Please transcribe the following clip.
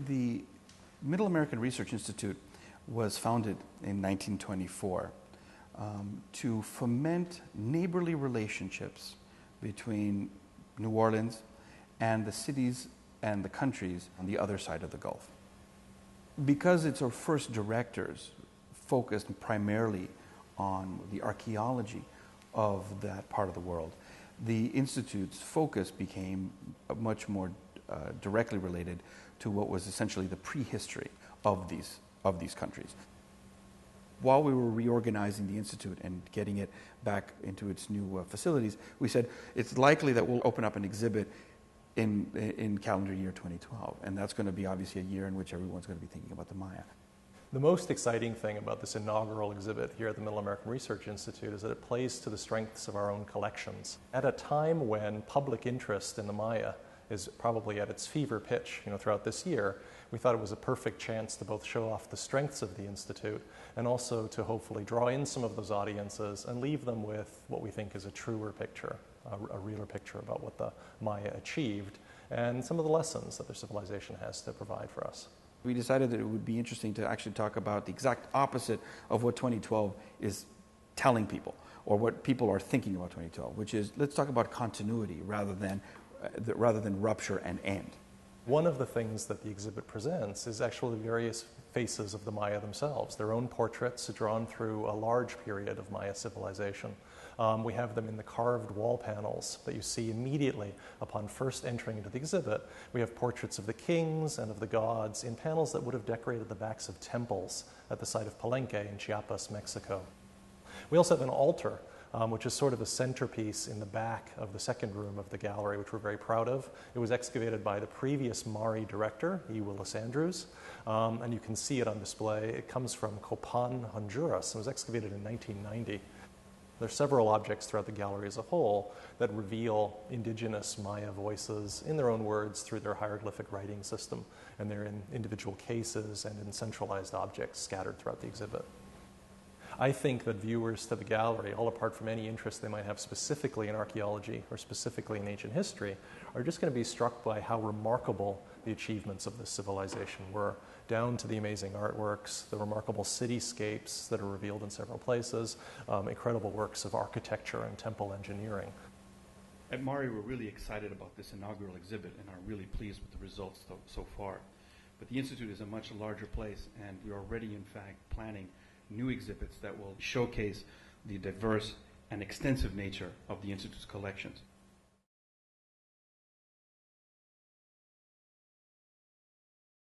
The Middle American Research Institute was founded in 1924 to foment neighborly relationships between New Orleans and the cities and the countries on the other side of the Gulf. Because its first directors focused primarily on the archaeology of that part of the world, the Institute's focus became much more directly related to what was essentially the prehistory of these countries. While we were reorganizing the Institute and getting it back into its new facilities, we said it's likely that we'll open up an exhibit in calendar year 2012, and that's going to be obviously a year in which everyone's going to be thinking about the Maya. The most exciting thing about this inaugural exhibit here at the Middle American Research Institute is that it plays to the strengths of our own collections. At a time when public interest in the Maya is probably at its fever pitch, throughout this year, we thought it was a perfect chance to both show off the strengths of the Institute and also to hopefully draw in some of those audiences and leave them with what we think is a truer picture, a realer picture about what the Maya achieved and some of the lessons that their civilization has to provide for us. We decided that it would be interesting to actually talk about the exact opposite of what 2012 is telling people, or what people are thinking about 2012, which is, let's talk about continuity rather than rupture and end. One of the things that the exhibit presents is actually various faces of the Maya themselves, their own portraits drawn through a large period of Maya civilization. We have them in the carved wall panels that you see immediately upon first entering into the exhibit. We have portraits of the kings and of the gods in panels that would have decorated the backs of temples at the site of Palenque in Chiapas, Mexico. We also have an altar, which is sort of a centerpiece in the back of the second room of the gallery, which we're very proud of. It was excavated by the previous Mari director, E. Willis Andrews, and you can see it on display. It comes from Copan, Honduras, and was excavated in 1990. There are several objects throughout the gallery as a whole that reveal indigenous Maya voices in their own words through their hieroglyphic writing system, and they're in individual cases and in centralized objects scattered throughout the exhibit. I think that viewers to the gallery, all apart from any interest they might have specifically in archaeology or specifically in ancient history, are just going to be struck by how remarkable the achievements of this civilization were, down to the amazing artworks, the remarkable cityscapes that are revealed in several places, incredible works of architecture and temple engineering. At Mari, we're really excited about this inaugural exhibit and are really pleased with the results so far. But the Institute is a much larger place, and we're already, in fact, planning new exhibits that will showcase the diverse and extensive nature of the Institute's collections.